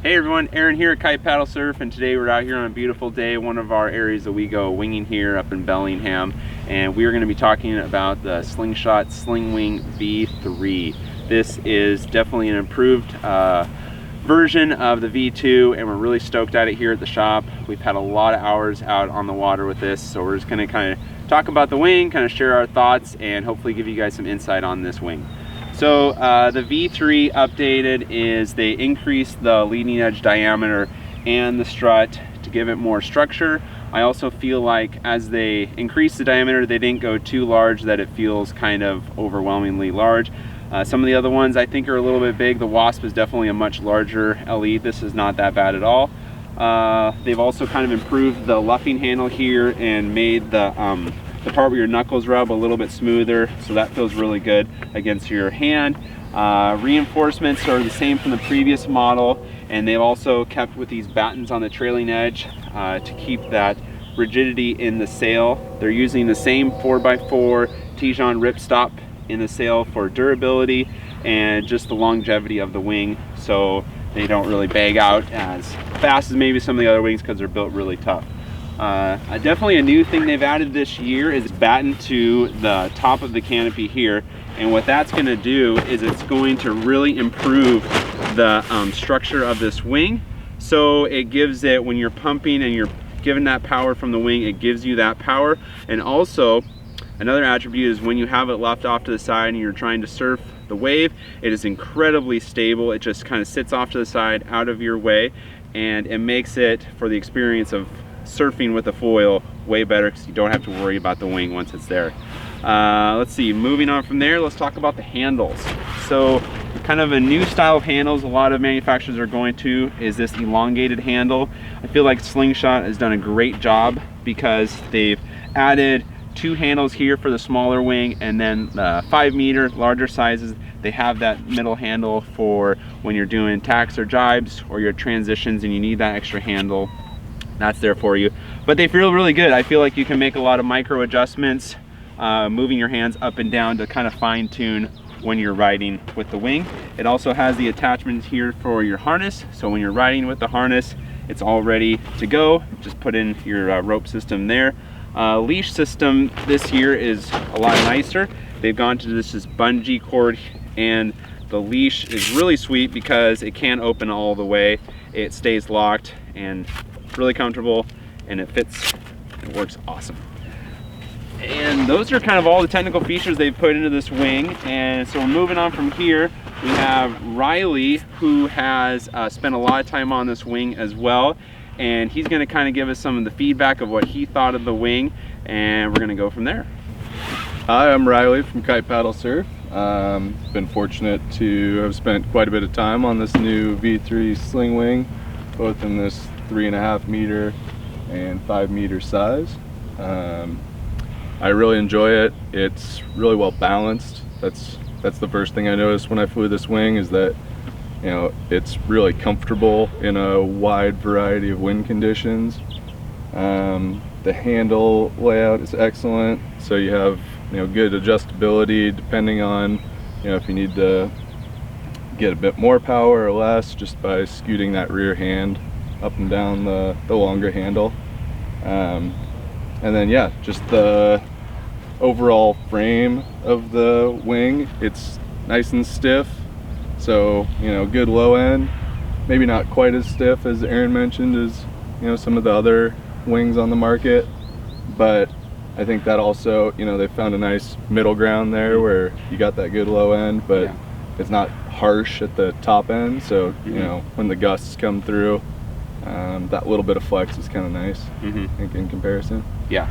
Hey everyone, Aaron here at Kite Paddle Surf, and today we're out here on a beautiful day, one of our areas that we go winging here up in Bellingham, and we are going to be talking about the Slingshot SlingWing V3. This is definitely an improved version of the V2, and we're really stoked at it here at the shop. We've had a lot of hours out on the water with this, so we're just going to kind of talk about the wing, kind of share our thoughts, and hopefully give you guys some insight on this wing. So the V3 updated is they increased the leading edge diameter and the strut to give it more structure. I also feel like as they increased the diameter, they didn't go too large that it feels kind of overwhelmingly large. Some of the other ones I think are a little bit big. The Wasp is definitely a much larger LE. This is not that bad at all. They've also kind of improved the luffing handle here and made the part where your knuckles rub a little bit smoother, so that feels really good against your hand. Reinforcements are the same from the previous model, and they've also kept with these battens on the trailing edge to keep that rigidity in the sail. They're using the same 4x4 Tijon ripstop in the sail for durability and just the longevity of the wing, so they don't really bag out as fast as maybe some of the other wings because they're built really tough. Definitely a new thing they've added this year is batten to the top of the canopy here, and what that's going to do is it's going to really improve the structure of this wing. So it gives it, when you're pumping and you're giving that power from the wing, it gives you that power. And also another attribute is when you have it left off to the side and you're trying to surf the wave, it is incredibly stable. It just kind of sits off to the side out of your way, and it makes it, for the experience of surfing with a foil, way better because you don't have to worry about the wing once it's there. Let's see, moving on from there, let's talk about the handles. So kind of a new style of handles a lot of manufacturers are going to is this elongated handle. I feel like Slingshot has done a great job because they've added two handles here for the smaller wing, and then 5 meter larger sizes they have that middle handle for when you're doing tacks or jibes or your transitions and you need that extra handle. That's there for you, but they feel really good. I feel like you can make a lot of micro adjustments, moving your hands up and down to kind of fine tune when you're riding with the wing. It also has the attachments here for your harness, so when you're riding with the harness, it's all ready to go. Just put in your rope system there. Leash system this year is a lot nicer. They've gone to this bungee cord, and the leash is really sweet because it can open all the way. It stays locked and really comfortable, and it fits. It works awesome. And those are kind of all the technical features they've put into this wing. And so we're moving on from here. We have Riley, who has spent a lot of time on this wing as well, and he's going to kind of give us some of the feedback of what he thought of the wing, and we're going to go from there. Hi, I'm Riley from Kite Paddle Surf. Been fortunate to have spent quite a bit of time on this new V3 SlingWing, both in this 3.5 meter and 5 meter size. I really enjoy it. It's really well balanced. That's the first thing I noticed when I flew this wing, is that, you know, it's really comfortable in a wide variety of wind conditions. The handle layout is excellent, so you have, you know, good adjustability depending on, you know, if you need to get a bit more power or less just by scooting that rear hand up and down the longer handle. And then yeah, just the overall frame of the wing, it's nice and stiff, so, you know, good low end, maybe not quite as stiff as Aaron mentioned as, you know, some of the other wings on the market, but I think that also, you know, they found a nice middle ground there where you got that good low end, but it's not harsh at the top end, so you know, when the gusts come through, that little bit of flex is kind of nice, I think, in comparison. Yeah,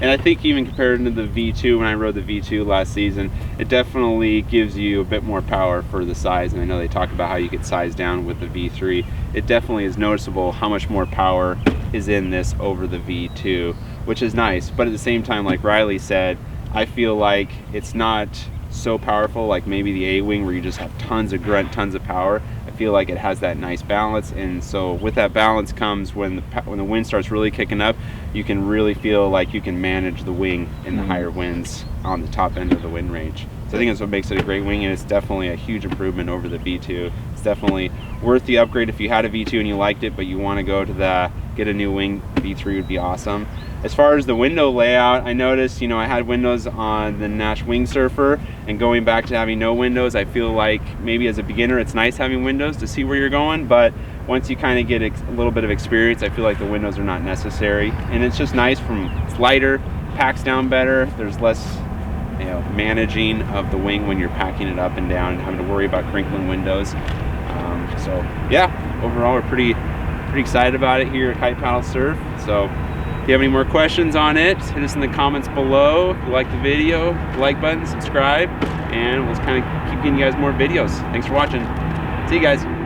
and I think even compared to the V2, when I rode the V2 last season, it definitely gives you a bit more power for the size, and I know they talk about how you get size down with the V3. It definitely is noticeable how much more power is in this over the V2, which is nice, but at the same time, like Riley said, I feel like it's not so powerful like maybe the A-Wing where you just have tons of grunt, tons of power. I feel like it has that nice balance, and so with that balance comes when the wind starts really kicking up, you can really feel like you can manage the wing in the higher winds on the top end of the wind range. So I think that's what makes it a great wing, and it's definitely a huge improvement over the V2. It's definitely worth the upgrade if you had a V2 and you liked it, but you want to go to get a new wing. V3 would be awesome. As far as the window layout, I noticed, I had windows on the Nash Wing Surfer, and going back to having no windows, I feel like maybe as a beginner it's nice having windows to see where you're going, but once you kind of get a little bit of experience, I feel like the windows are not necessary. And it's just nice it's lighter, packs down better, there's less managing of the wing when you're packing it up and down and having to worry about crinkling windows. So yeah, overall we're pretty excited about it here at Kite Paddle Surf. So if you have any more questions on it, hit us in the comments below. If you like the video, like button, subscribe, and we'll just kind of keep getting you guys more videos. Thanks for watching. See you guys.